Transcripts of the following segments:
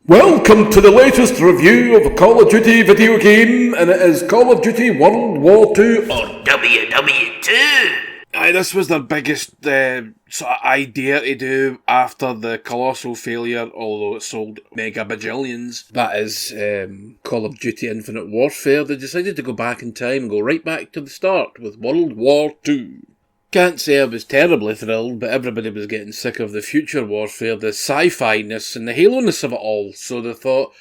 Welcome to the latest review of a Call of Duty video game, and it is Call of Duty World War II or WW2. Aye, this was their biggest sort of idea to do after the colossal failure, although it sold mega bajillions. That is Call of Duty Infinite Warfare. They decided to go back in time and go right back to the start with World War II. Can't say I was terribly thrilled, but everybody was getting sick of the future warfare, the sci-fi-ness and the Halo-ness of it all, so they thought,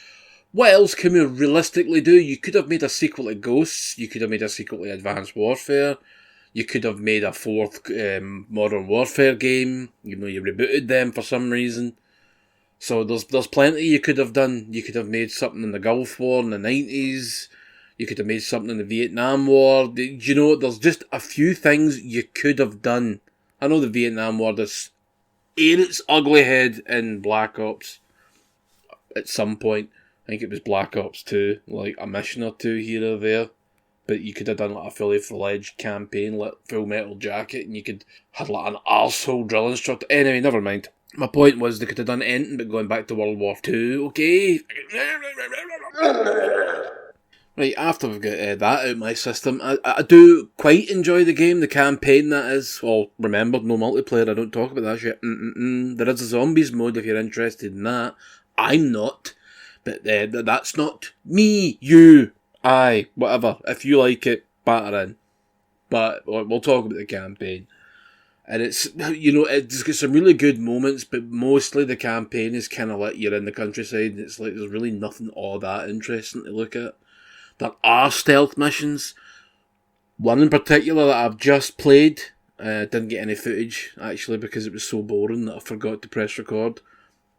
what else can we realistically do? You could have made a sequel to Ghosts, you could have made a sequel to Advanced Warfare, you could have made a fourth Modern Warfare game, you rebooted them for some reason. So there's plenty you could have done. You could have made something in the Gulf War in the 90s, you could have made something in the Vietnam War. There's just a few things you could have done. I know the Vietnam War does air its ugly head in Black Ops at some point. I think it was Black Ops 2, like a mission or two here or there. But you could have done like a fully fledged campaign, like Full Metal Jacket, and you could have like an arsehole drill instructor. Anyway, never mind. My point was they could have done anything but going back to World War II, okay? Right, after we've got that out of my system, I do quite enjoy the game, the campaign that is. Well, remember, no multiplayer, I don't talk about that shit. There is a zombies mode if you're interested in that. I'm not. But that's not me, you, I, whatever. If you like it, batter in. But we'll talk about the campaign. And it's got some really good moments, but mostly the campaign is kind of like you're in the countryside, and it's like there's really nothing all that interesting to look at. There are stealth missions. One in particular that I've just played. Didn't get any footage, actually, because it was so boring that I forgot to press record.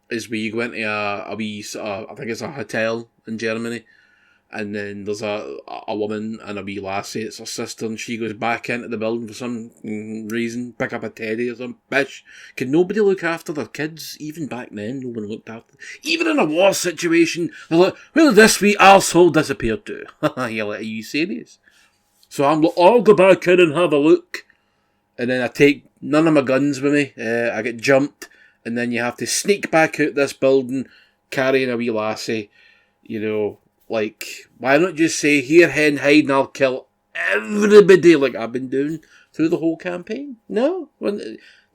Is where you go into a wee, I think it's a hotel in Germany. And then there's a woman and a wee lassie, it's her sister, and she goes back into the building for some reason, pick up a teddy or some bitch. Can nobody look after their kids? Even back then, no one looked after them. Even in a war situation, they're like, where did this wee arsehole disappear to? You're like, are you serious? So I'll go back in and have a look. And then I take none of my guns with me. I get jumped, and then you have to sneak back out this building, carrying a wee lassie, Like, why not just say, here, hen, hide, and I'll kill everybody like I've been doing through the whole campaign? No?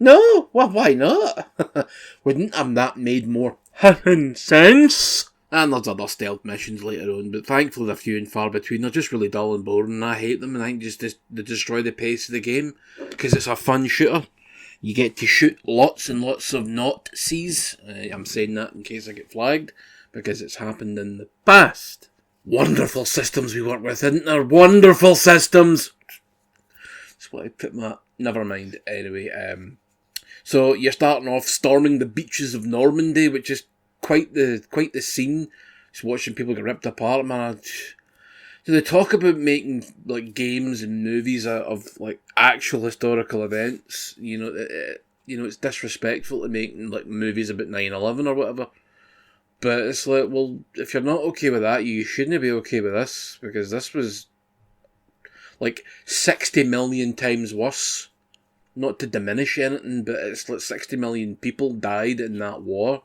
No? Well, why not? Wouldn't that made more sense? And there's other stealth missions later on, but thankfully they're few and far between. They're just really dull and boring, and I hate them, and I think they destroy the pace of the game, because it's a fun shooter. You get to shoot lots and lots of Nazis. I'm saying that in case I get flagged, because it's happened in the past. Wonderful systems we work with, isn't there? Wonderful systems! That's what I put my... Never mind. Anyway, so you're starting off storming the beaches of Normandy, which is quite the scene. Just watching people get ripped apart, man. Do they talk about making like games and movies out of like actual historical events? It's disrespectful to make like movies about 9/11 or whatever. But it's like, well, if you're not okay with that, you shouldn't be okay with this, because this was like 60 million times worse. Not to diminish anything, but it's like 60 million people died in that war.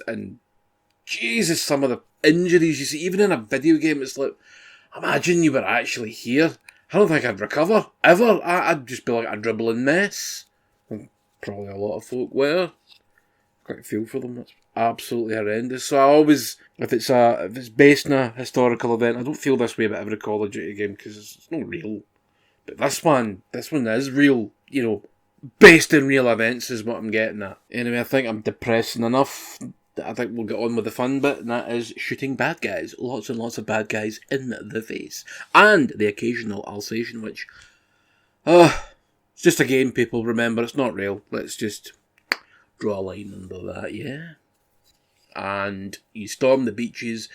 And Jesus, some of the injuries you see, even in a video game, it's like, imagine you were actually here. I don't think I'd recover, ever. I'd just be like a dribbling mess. And probably a lot of folk were. Quite feel for them. That's absolutely horrendous. So I always, if it's based in a historical event, I don't feel this way about every Call of Duty game, because it's not real. But this one is real. Based in real events is what I'm getting at. Anyway, I think I'm depressing enough. I think we'll get on with the fun bit, and that is shooting bad guys. Lots and lots of bad guys in the face, and the occasional Alsatian, which, it's just a game. People, remember, it's not real. Let's just draw a line under that, yeah? And you storm the beaches,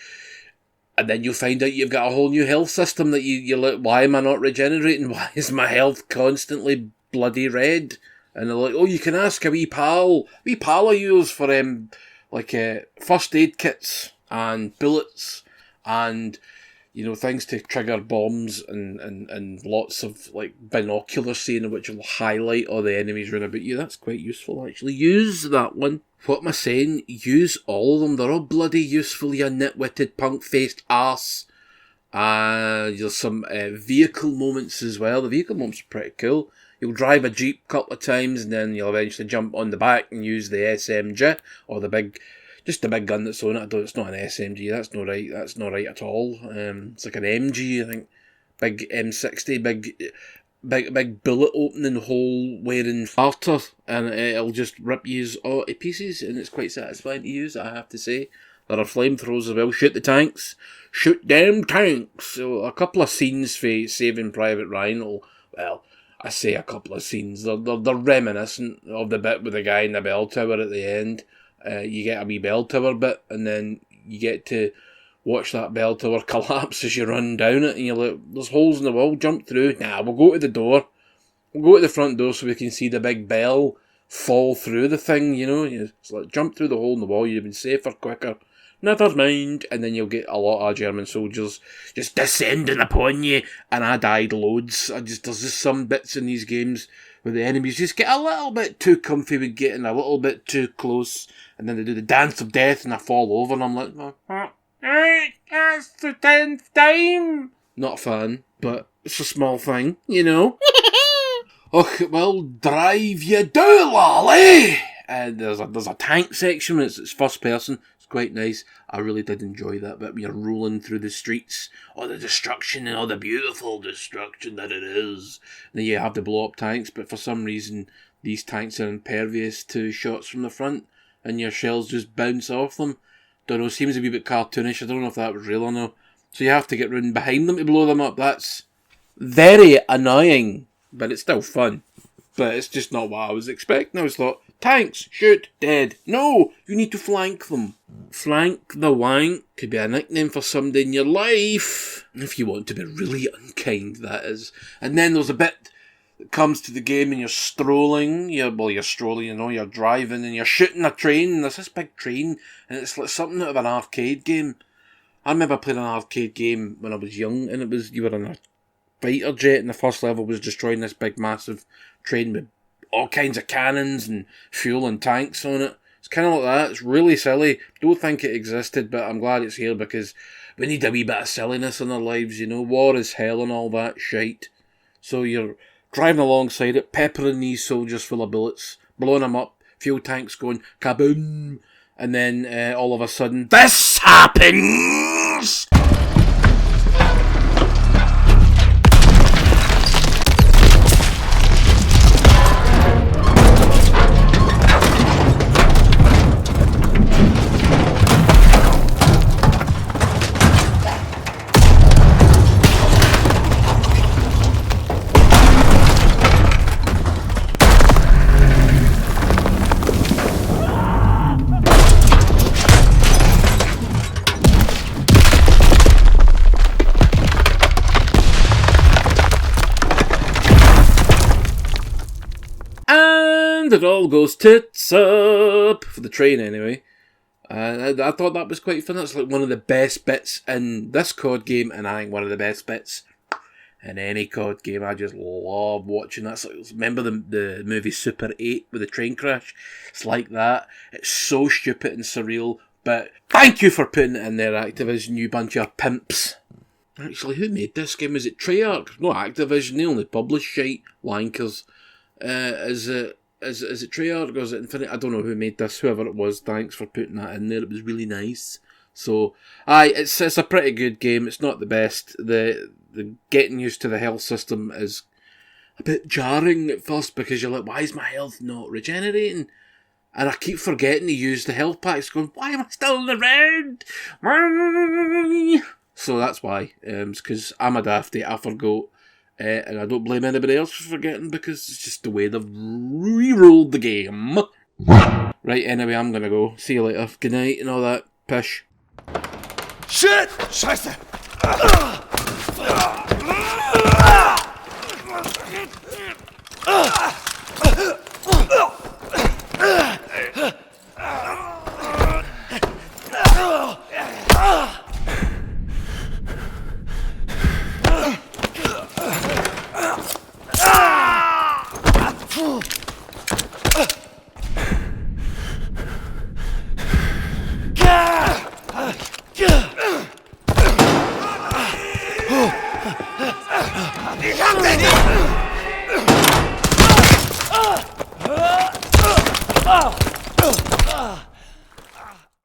and then you'll find out you've got a whole new health system that you're like, why am I not regenerating? Why is my health constantly bloody red? And they're like, oh, you can ask a wee pal I use for first aid kits and bullets, and you know, things to trigger bombs and lots of like binocular seeing which will highlight all the enemies around about you. That's quite useful actually. Use that one. What am I saying? Use all of them. They're all bloody useful, you nitwitted punk-faced arse. There's some vehicle moments as well. The vehicle moments are pretty cool. You'll drive a Jeep a couple of times and then you'll eventually jump on the back and use the SMG or the big gun that's on it. It's not an SMG, that's not right. That's not right at all. It's like an MG, I think. Big M60, big bullet opening hole wearing starter, and it'll just rip you all to pieces, and it's quite satisfying to use, I have to say. There are flamethrowers as well. Shoot the tanks. Shoot them tanks. So a couple of scenes for Saving Private Ryan. Well, I say a couple of scenes. They're reminiscent of the bit with the guy in the bell tower at the end. You get a wee bell tower bit, and then you get to watch that bell tower collapse as you run down it, and you're like, there's holes in the wall, jump through. Nah, we'll go to the door. We'll go to the front door so we can see the big bell fall through the thing, you know. It's like, jump through the hole in the wall, you'd have been safer, quicker. Never mind. And then you'll get a lot of German soldiers just descending upon you, and I died loads. There's just some bits in these games where the enemies just get a little bit too comfy with getting a little bit too close, and then they do the dance of death and I fall over and I'm like, that's the 10th time. Not a fan, but it's a small thing, you know. Oh, well, drive you do, lolly. And there's a tank section. It's first person. It's quite nice. I really did enjoy that bit when you're rolling through the streets. All the destruction and all the beautiful destruction that it is. And then you have to blow up tanks, but for some reason these tanks are impervious to shots from the front, and your shells just bounce off them. Don't know, seems a wee bit cartoonish. I don't know if that was real or no. So you have to get round behind them to blow them up. That's very annoying, but it's still fun. But it's just not what I was expecting. I was thought, tanks, shoot, dead. No, you need to flank them. Flank the wank could be a nickname for somebody in your life. If you want to be really unkind, that is. And then there's a bit that comes to the game and you're strolling. You're strolling, you know, you're driving and you're shooting a train. And there's this big train and it's like something out of an arcade game. I remember playing an arcade game when I was young, and it was, you were in a fighter jet and the first level was destroying this big massive train with all kinds of cannons and fuel and tanks on it. It's kind of like that. It's really silly. Don't think it existed, but I'm glad it's here because we need a wee bit of silliness in our lives, you know. War is hell and all that shite. So you're driving alongside it, peppering these soldiers full of bullets, blowing them up, fuel tanks going kaboom, and then all of a sudden, this happens! It all goes tits up for the train anyway. I thought that was quite fun. That's like one of the best bits in this COD game, and I think one of the best bits in any COD game. I just love watching that. Like, remember the movie Super 8 with the train crash? It's like that. It's so stupid and surreal, but thank you for putting it in there, Activision, you bunch of pimps. Actually, who made this game? Is it Treyarch? No, Activision. They only publish shite wankers. Is it Treyarch or is it Infinite? I don't know who made this. Whoever it was, thanks for putting that in there. It was really nice. So, it's a pretty good game. It's not the best. The getting used to the health system is a bit jarring at first because you're like, why is my health not regenerating? And I keep forgetting to use the health packs, going, why am I still around? Why? So that's why. It's because I'm a dafty. I forgot. And I don't blame anybody else for forgetting because it's just the way they've re-rolled the game. Right, anyway, I'm gonna go. See you later. Good night and all that pish. Shit! Scheiße! Ich hab dich!